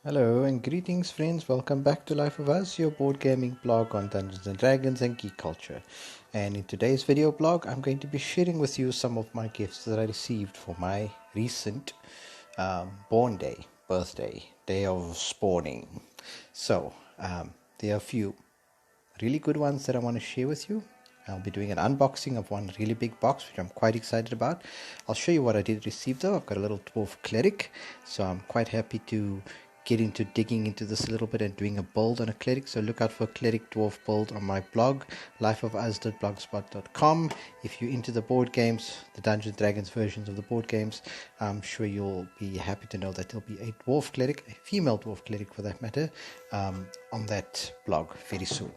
Hello and greetings friends, welcome back to Life of Us, your board gaming blog on Dungeons and Dragons and geek culture. And in today's video blog, I'm going to be sharing with you some of my gifts that I received for my recent born day, birthday, day of spawning. So, there are a few really good ones that I want to share with you. I'll be doing an unboxing of one really big box, which I'm quite excited about. I'll show you what I did receive though. I've got a little dwarf cleric, so I'm quite happy to get into digging into this a little bit and doing a build on a cleric. So look out for cleric dwarf build on my blog, lifeofus.blogspot.com. If you're into the board games, the Dungeons Dragons versions of the board games, I'm sure you'll be happy to know that there'll be a dwarf cleric, a female dwarf cleric for that matter, on that blog very soon.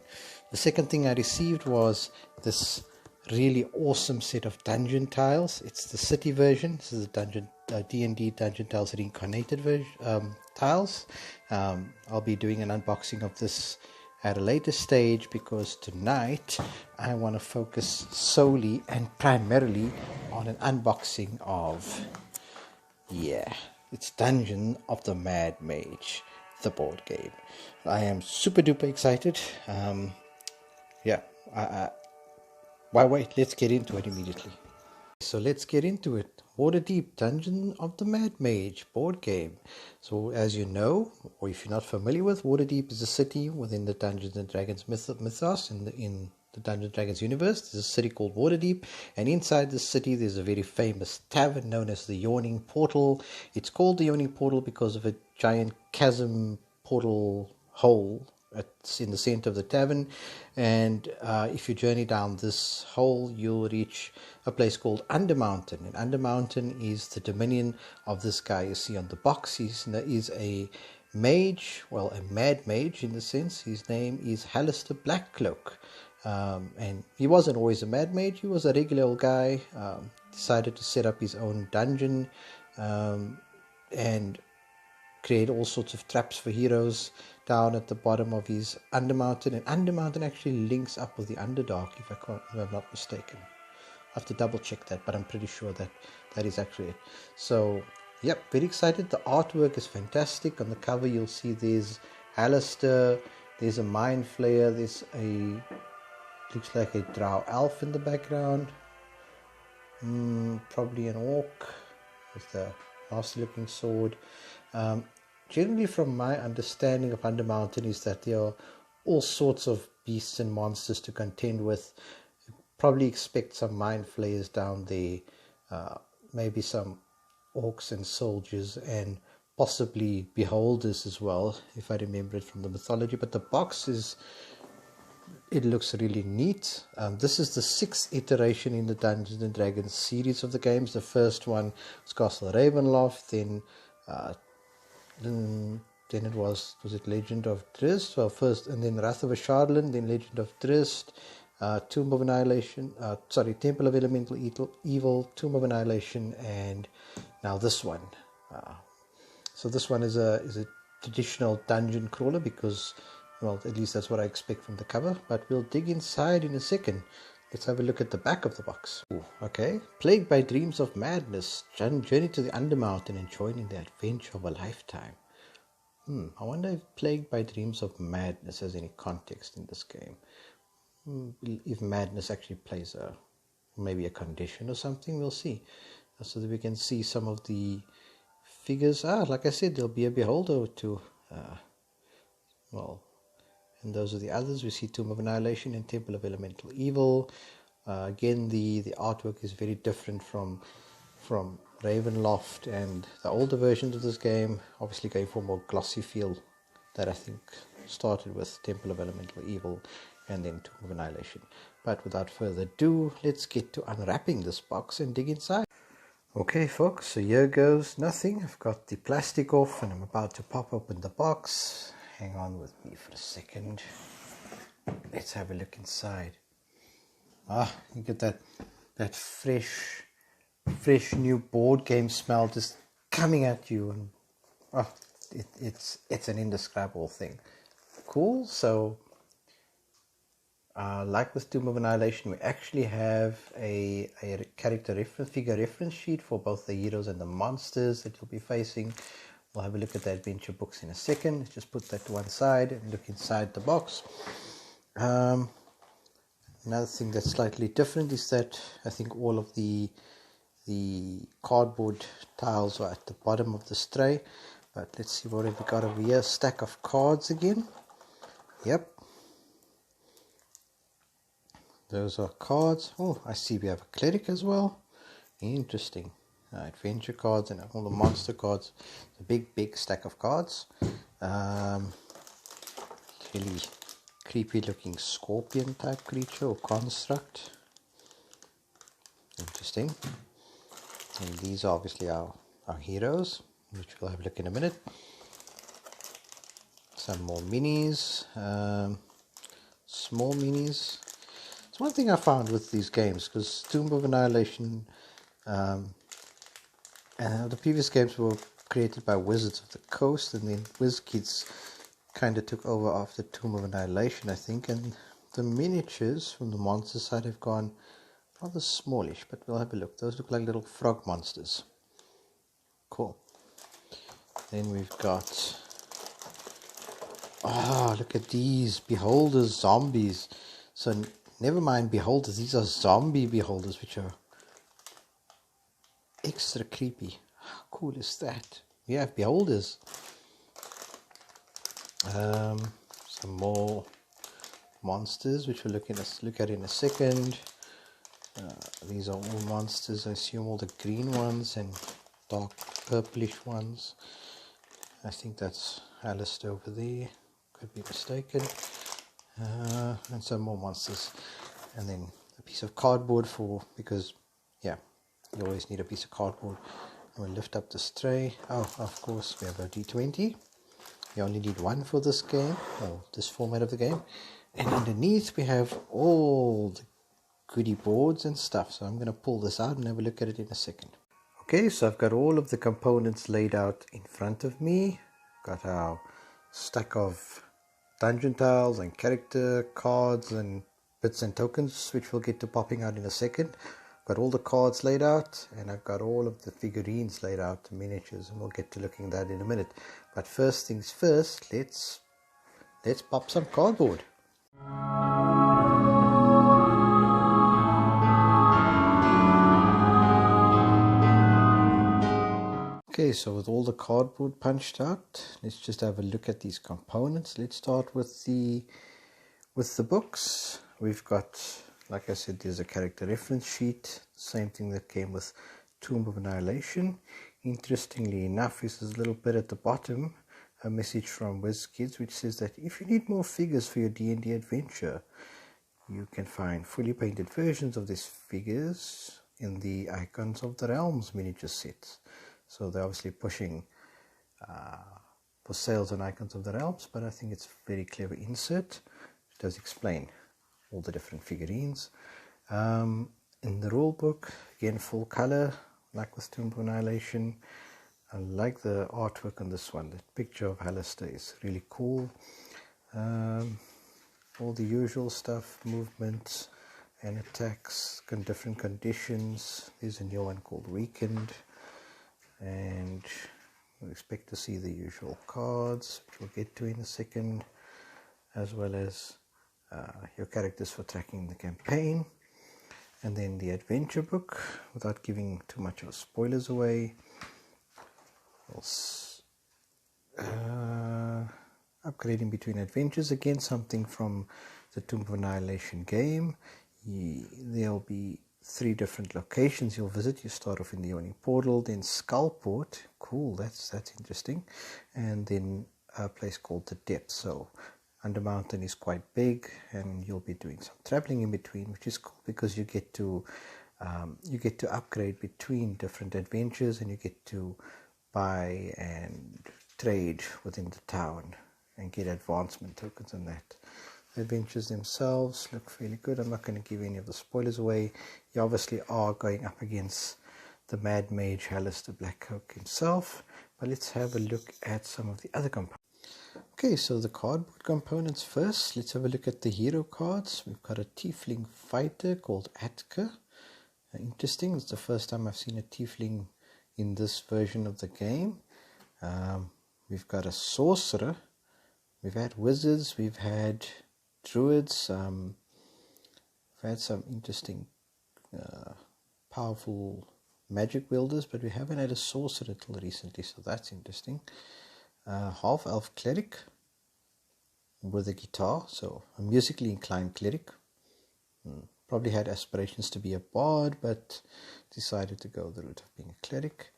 The second thing I received was this really awesome set of dungeon tiles. It's the city version. This is the D&D Dungeon Tiles Reincarnated version, tiles. I'll be doing an unboxing of this at a later stage because tonight I want to focus solely and primarily on an unboxing of, it's Dungeon of the Mad Mage, the board game. I am super duper excited. Why wait? Let's get into it immediately. So let's get into it. Waterdeep Dungeon of the Mad Mage board game. So as you know, or if you're not familiar with, Waterdeep is a city within the Dungeons and Dragons mythos in the Dungeons and Dragons universe. There's a city called Waterdeep, and inside this city there's a very famous tavern known as the Yawning Portal. It's called the Yawning Portal because of a giant chasm portal hole. It's in the center of the tavern, and if you journey down this hole, you'll reach a place called Undermountain. And Undermountain is the dominion of this guy you see on the box. He is a mage, well, a mad mage in the sense. His name is Hallister Blackcloak, and he wasn't always a mad mage. He was a regular old guy. Decided to set up his own dungeon and create all sorts of traps for heroes down at the bottom of his Undermountain. And Undermountain actually links up with the Underdark, if I'm not mistaken. I have to double check that, but I'm pretty sure that is actually it. So, yep, very excited. The artwork is fantastic. On the cover, you'll see there's Alistair, there's a Mind Flayer, there's a, looks like a Drow Elf in the background. Probably an orc with a nasty looking sword. Generally, from my understanding of Undermountain, is that there are all sorts of beasts and monsters to contend with. Probably expect some mind flayers down there, maybe some orcs and soldiers, and possibly beholders as well, if I remember it from the mythology. But the box it looks really neat. This is the 6th iteration in the Dungeons and Dragons series of the games. The first one was Castle Ravenloft, then it was it Legend of Drizzt, well, first, and then Wrath of Ashardlan, then Legend of Drizzt, Tomb of Annihilation, Temple of Elemental Evil, Tomb of Annihilation, and now this one. So this one is a traditional dungeon crawler because, well, at least that's what I expect from the cover, but we'll dig inside in a second. Let's have a look at the back of the box. Ooh, okay. Plagued by dreams of madness, journey to the Undermountain and join in the adventure of a lifetime. I wonder if plagued by dreams of madness has any context in this game. If madness actually plays maybe a condition or something, we'll see. So that we can see some of the figures. Like I said, there'll be a beholder or two. And those are the others. We see Tomb of Annihilation and Temple of Elemental Evil. Again, the artwork is very different from Ravenloft and the older versions of this game. Obviously going for a more glossy feel that I think started with Temple of Elemental Evil and then Tomb of Annihilation. But without further ado, let's get to unwrapping this box and dig inside. Okay folks, so here goes nothing. I've got the plastic off and I'm about to pop open the box. Hang on with me for a second. Let's have a look inside. You get that fresh new board game smell just coming at you, and it's an indescribable thing. Cool. So like with Tomb of Annihilation, we actually have a figure reference sheet for both the heroes and the monsters that you'll be facing. We'll have a look at the adventure books in a second. Just put that to one side and look inside the box. Another thing that's slightly different is that I think all of the cardboard tiles are at the bottom of this tray. But let's see what have we got over here. Stack of cards again. Yep. Those are cards. Oh, I see we have a cleric as well. Interesting. Adventure cards and all the monster cards. A big stack of cards. Really creepy looking scorpion type creature or construct. Interesting. And these are obviously our heroes, which we'll have a look in a minute. Some more minis, small minis. It's one thing I found with these games, because Tomb of Annihilation and the previous games were created by Wizards of the Coast, and then WizKids kind of took over after Tomb of Annihilation, I think, and the miniatures from the monster side have gone rather smallish, but we'll have a look. Those look like little frog monsters. Cool. Then we've got, look at these beholders, zombies. So never mind beholders, these are zombie beholders, which are extra creepy. How cool is that? We have beholders. Some more monsters, which we'll look at in a second. These are all monsters. I assume all the green ones and dark purplish ones. I think that's Alistair over there. Could be mistaken. And some more monsters. And then a piece of cardboard because yeah, you always need a piece of cardboard. And we'll lift up this tray. Oh, of course, we have a D20. You only need one for this game, or this format of the game. And underneath we have all the goodie boards and stuff. So I'm going to pull this out and have a look at it in a second. Okay, so I've got all of the components laid out in front of me. Got our stack of dungeon tiles and character cards and bits and tokens, which we'll get to popping out in a second. Got all the cards laid out, and I've got all of the figurines laid out, the miniatures, and we'll get to looking at that in a minute. But first things first, let's pop some cardboard. Okay, so with all the cardboard punched out, let's just have a look at these components. Let's start with the books. We've got, like I said, there's a character reference sheet, same thing that came with Tomb of Annihilation. Interestingly enough, is this little bit at the bottom, a message from WizKids, which says that if you need more figures for your D&D adventure, you can find fully painted versions of these figures in the Icons of the Realms miniature sets. So they're obviously pushing for sales on Icons of the Realms, but I think it's a very clever insert. It does explain all the different figurines. In the rule book, again, full color, like with Tomb of Annihilation. I like the artwork on this one. The picture of Alistair is really cool. All the usual stuff, movements and attacks, different conditions. There's a new one called Weakened. And we expect to see the usual cards, which we'll get to in a second, as well as your characters for tracking the campaign. And then the adventure book, without giving too much of spoilers away. Upgrading between adventures, again something from the Tomb of Annihilation game. There'll be 3 different locations you'll visit. You start off in the Yawning Portal, then Skullport, cool, that's interesting, and then a place called the Depths. So Undermountain is quite big, and you'll be doing some traveling in between, which is cool because you get to upgrade between different adventures, and you get to buy and trade within the town and get advancement tokens and that. The adventures themselves look fairly good. I'm not going to give any of the spoilers away. You obviously are going up against the Mad Mage Alistair Blackcoat himself, but let's have a look at some of the other components. Okay, so the cardboard components first. Let's have a look at the hero cards. We've got a tiefling fighter called Atka. Interesting, it's the first time I've seen a tiefling in this version of the game. We've got a sorcerer. We've had wizards. We've had druids. We've had some interesting, powerful magic wielders, but we haven't had a sorcerer till recently, so that's interesting. Half-elf cleric with a guitar, so a musically inclined cleric. Probably had aspirations to be a bard, but decided to go the route of being a cleric.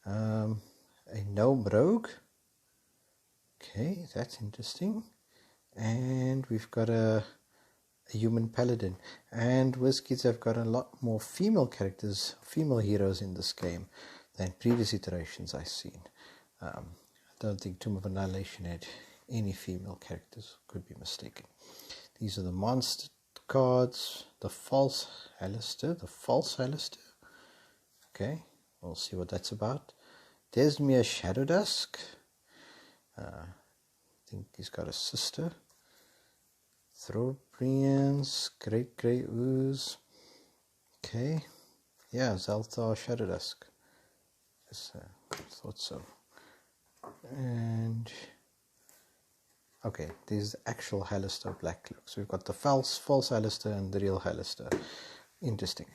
A gnome rogue. Okay, that's interesting. And we've got a human paladin. And WizKids have got a lot more female characters, female heroes in this game than previous iterations I've seen. I don't think Tomb of Annihilation had any female characters. Could be mistaken. These are the monster cards. The false Alistair. Okay, we'll see what that's about. Desmere Shadow Dusk. I think he's got a sister. Throbrians, Great Grey Ooze. Okay, yeah, Zalthar Shadow Dusk. Yes, thought so. And okay, there's the actual Halaster Blackcloak. So we've got the false Halaster and the real Halaster. Interesting.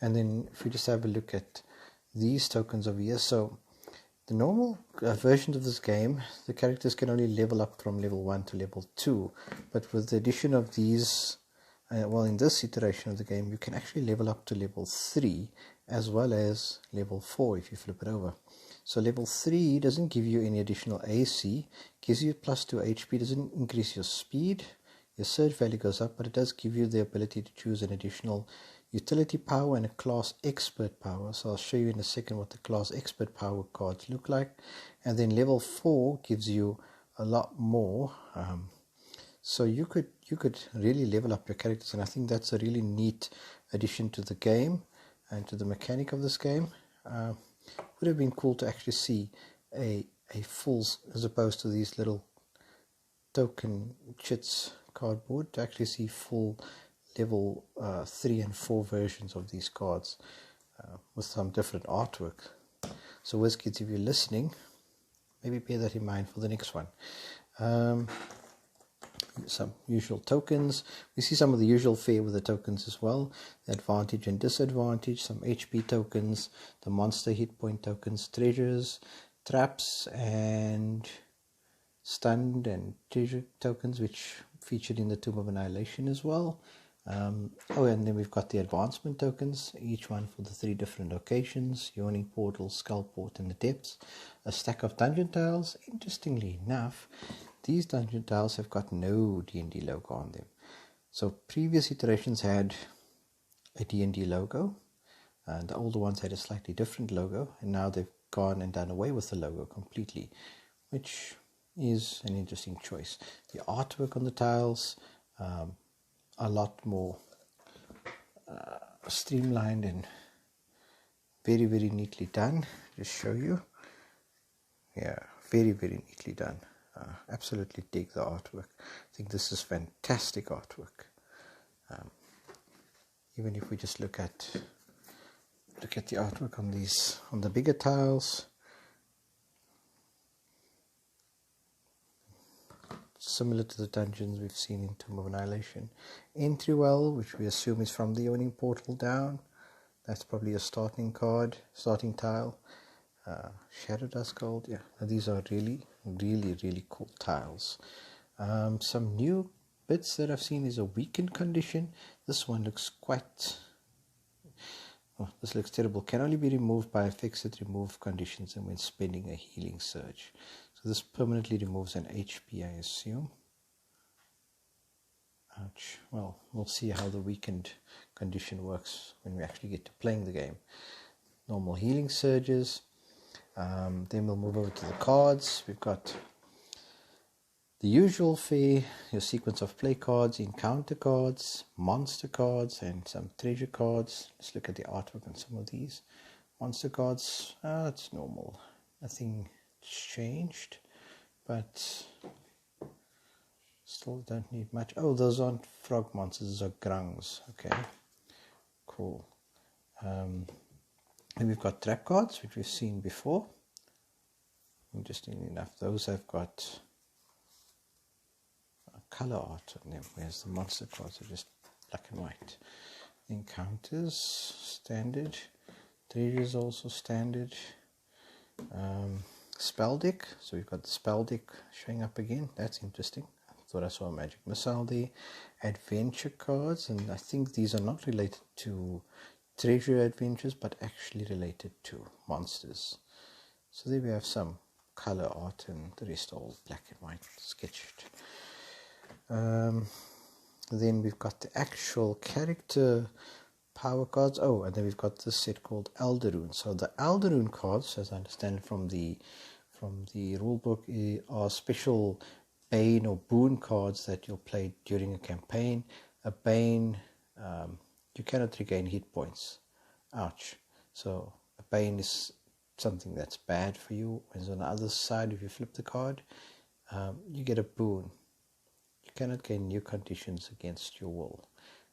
And then if we just have a look at these tokens over here, so the normal versions of this game, the characters can only level up from level 1 to level 2, but with the addition of these, well, in this iteration of the game, you can actually level up to level 3 as well as level 4 if you flip it over. So level 3 doesn't give you any additional AC, gives you plus 2 HP, doesn't increase your speed, your surge value goes up, but it does give you the ability to choose an additional utility power and a class expert power. So I'll show you in a second what the class expert power cards look like. And then level 4 gives you a lot more. So you could really level up your characters, and I think that's a really neat addition to the game and to the mechanic of this game. Would have been cool to actually see a full, as opposed to these little token chits cardboard, to actually see full level 3 and 4 versions of these cards with some different artwork. So WizKids, if you're listening, maybe bear that in mind for the next one. Some usual tokens. We see some of the usual fare with the tokens as well. The advantage and disadvantage, some HP tokens, the monster hit point tokens, treasures, traps, and stunned and treasure tokens, which featured in the Tomb of Annihilation as well. Oh, and then we've got the advancement tokens, each one for the 3 different locations: Yawning Portal, Skullport, and the Depths. A stack of dungeon tiles. Interestingly enough, these dungeon tiles have got no D&D logo on them. So previous iterations had a D&D logo, and the older ones had a slightly different logo, and now they've gone and done away with the logo completely, which is an interesting choice. The artwork on the tiles, a lot more streamlined and very, very neatly done. Just show you. Yeah, very, very neatly done. Absolutely dig the artwork. I think this is fantastic artwork. Even if we just look at the artwork on the bigger tiles, similar to the dungeons we've seen in Tomb of Annihilation. Entry well, which we assume is from the Yawning Portal down. That's probably a starting tile. Shadow Dusk Gold. Yeah, these are really, really, really cool tiles. Some new bits that I've seen is a weakened condition. This one looks quite... Oh, this looks terrible. Can only be removed by effects that remove conditions and when spending a healing surge. So this permanently removes an HP, I assume. Ouch. Well, we'll see how the weakened condition works when we actually get to playing the game. Normal healing surges. Then we'll move over to the cards. We've got the usual fare, your sequence of play cards, encounter cards, monster cards, and some treasure cards. Let's look at the artwork on some of these. Monster cards, it's normal. Nothing changed, but still don't need much. Oh, those aren't frog monsters, those are grungs. Okay, cool. And we've got trap cards, which we've seen before. Interestingly enough, those have got color art on them, whereas the monster cards are just black and white. Encounters, standard. Treasures also standard. Spell deck, so we've got the spell deck showing up again. That's interesting. I thought I saw a magic missile there. Adventure cards, and I think these are not related to treasure adventures but actually related to monsters. So there we have some color art, and the rest all black and white sketched. Then we've got the actual character power cards. Oh, and then we've got this set called Elderoon. So the Elderoon cards, as I understand from the rulebook, are special Bane or Boon cards that you'll play during a campaign. A Bane, you cannot regain hit points. Ouch. So a Bane is something that's bad for you. Whereas on the other side, if you flip the card, you get a Boon. You cannot gain new conditions against your will.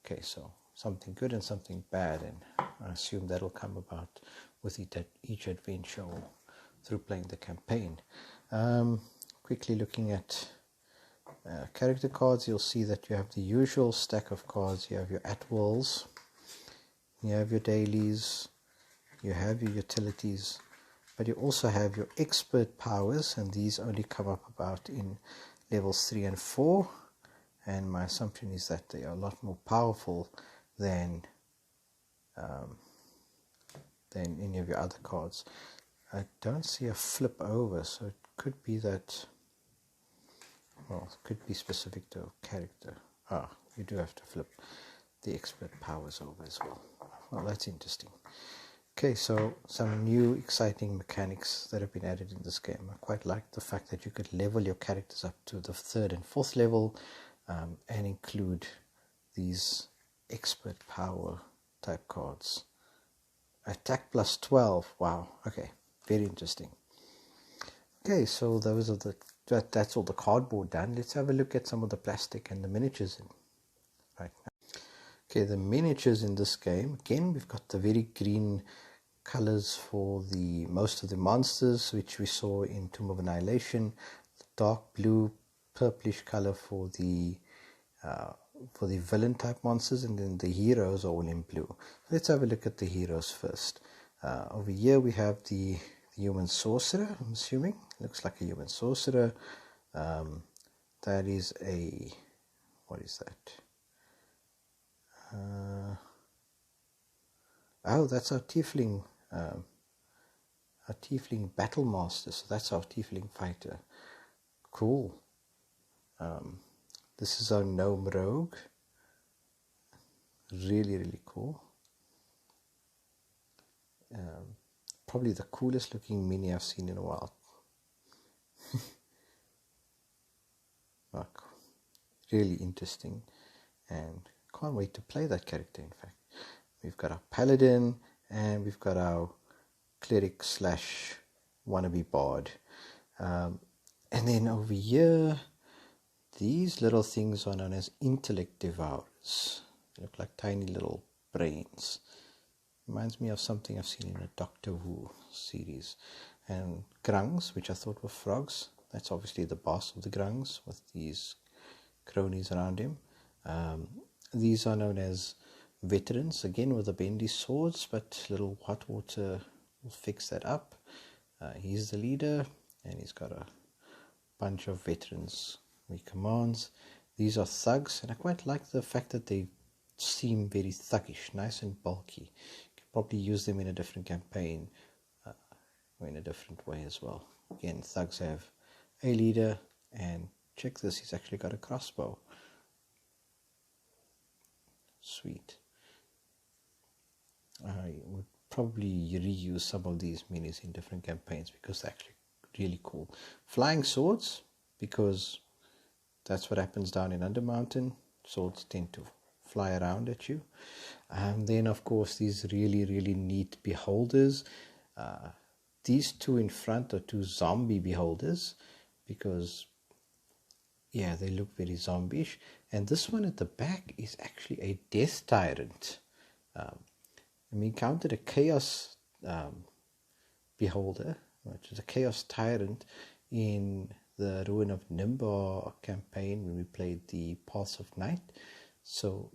Okay, so something good and something bad, and I assume that'll come about with each adventure or through playing the campaign. Quickly looking at character cards, you'll see that you have the usual stack of cards. You have your at-wills, you have your dailies, you have your utilities, but you also have your expert powers, and these only come up about in levels 3 and 4, and my assumption is that they are a lot more powerful than any of your other cards. I don't see a flip over, so it could be that, well, it could be specific to a character. You do have to flip the expert powers over as well. Well, that's interesting. Okay, so some new exciting mechanics that have been added in this game. I quite like the fact that you could level your characters up to the 3rd and 4th level, and include these expert power type cards. Attack plus 12. Wow. Okay. Very interesting. Okay, so those are that's all the cardboard done. Let's have a look at some of the plastic and the miniatures right now. Okay, the miniatures in this game. Again, we've got the very green colors for the most of the monsters, which we saw in Tomb of Annihilation. The dark blue, purplish color for the villain type monsters, and then the heroes are all in blue. Let's have a look at the heroes first. Over here we have the human sorcerer. I'm assuming looks like a human sorcerer. That is a, what is that? Oh, that's our tiefling. A tiefling battle master. So that's our tiefling fighter. Cool. This is our gnome rogue. Really, really cool. Probably the coolest looking mini I've seen in a while. Really interesting, and can't wait to play that character. In fact, we've got our paladin, and we've got our cleric / wannabe bard, and then over here, these little things are known as intellect devourers. They look like tiny little brains. Reminds me of something I've seen in a Doctor Who series. And grungs, which I thought were frogs. That's obviously the boss of the grungs with these cronies around him. These are known as veterans, again with the bendy swords, but little hot water will fix that up. He's the leader, and he's got a bunch of veterans he commands. These are thugs, and I quite like the fact that they seem very thuggish, nice and bulky. You could probably use them in a different campaign or in a different way as well. Again, thugs have a leader, and check this, he's actually got a crossbow. Sweet. I would probably reuse some of these minis in different campaigns because they're actually really cool. Flying swords, because that's what happens down in Undermountain. Swords tend to fly around at you. And then, of course, these really, really neat beholders. These two in front are two zombie beholders because, yeah, they look very zombie-ish. And this one at the back is actually a death tyrant. We encountered a chaos beholder which is a Chaos Tyrant in the Ruin of Nimbar campaign when we played the Paths of Night. So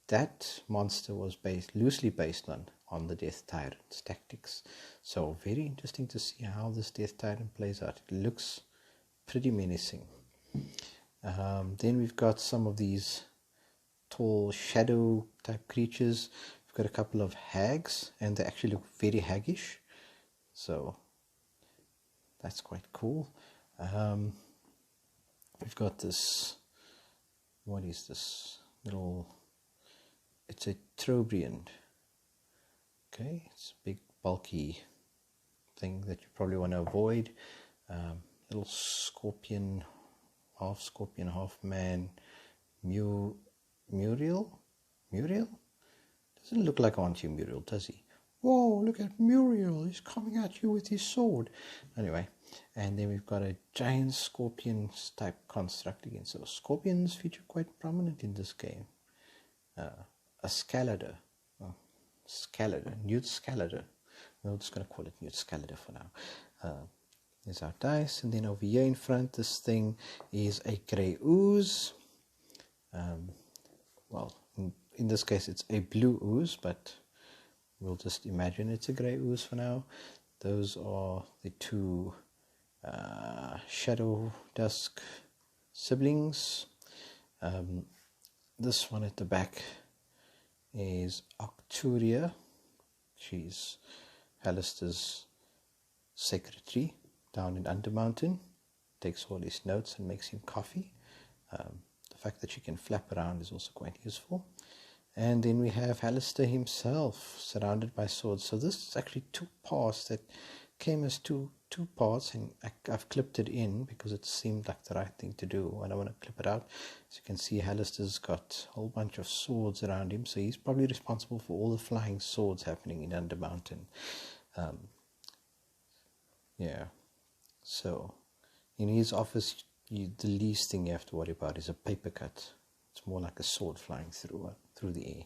that monster was loosely based on the Death Tyrant's tactics. So very interesting to see how this Death Tyrant plays out. It looks pretty menacing. Then we've got some of these tall shadow type creatures. We've got a couple of hags, and they actually look very haggish. So that's quite cool. We've got this, what is this little, it's a Trobriand. Okay, it's a big bulky thing that you probably want to avoid. Little scorpion, half man, Muriel? Doesn't look like Auntie Muriel, does he? Whoa, look at Muriel, he's coming at you with his sword. Anyway, and then we've got a giant scorpion type construct again. So scorpions feature quite prominent in this game. A Scalader. Newt Scalader. We're just going to call it Newt Scalader for now. There's our dice, and then over here in front, this thing is a grey ooze. Well, in this case, it's a blue ooze, but we'll just imagine it's a grey ooze for now. Those are the two Shadow Dusk siblings. This one at the back is Octuria. She's Alistair's secretary down in Undermountain. Takes all his notes and makes him coffee. The fact that she can flap around is also quite useful. And then we have Alistair himself surrounded by swords. So this is actually two parts that came as two parts, and I've clipped it in because it seemed like the right thing to do. I don't want to clip it out. As you can see, Alistair's got a whole bunch of swords around him, so he's probably responsible for all the flying swords happening in Undermountain. Yeah, so in his office, the least thing you have to worry about is a paper cut. It's more like a sword flying through the air.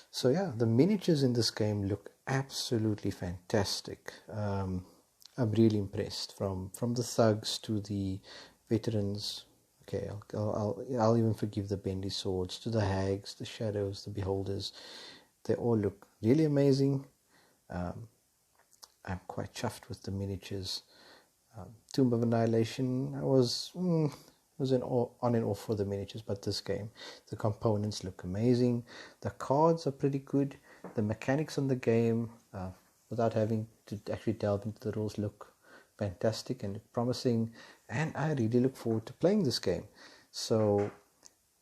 So yeah, the miniatures in this game look absolutely fantastic. I'm really impressed, from the thugs to the veterans. Okay, I'll even forgive the bendy swords, to the hags, the shadows, the beholders. They all look really amazing. I'm quite chuffed with the miniatures. Tomb of Annihilation, I was on and off for the miniatures, but this game, the components look amazing. The cards are pretty good. The mechanics on the game, without having to actually delve into the rules, look fantastic and promising, and I really look forward to playing this game. So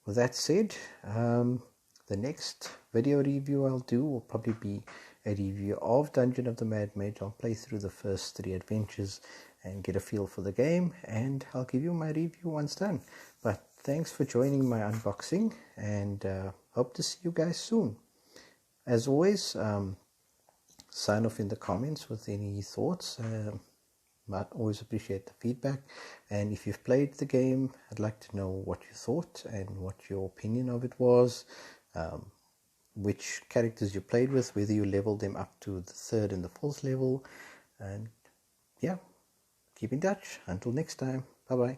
with that said, the next video review I'll do will probably be a review of Dungeon of the Mad Mage. I'll play through the first 3 adventures and get a feel for the game, and I'll give you my review once done. But thanks for joining my unboxing, and hope to see you guys soon. As always, sign off in the comments with any thoughts. Might always appreciate the feedback, and if you've played the game, I'd like to know what you thought and what your opinion of it was, which characters you played with, whether you leveled them up to the 3rd and the 4th level, and yeah, keep in touch. Until next time, bye bye.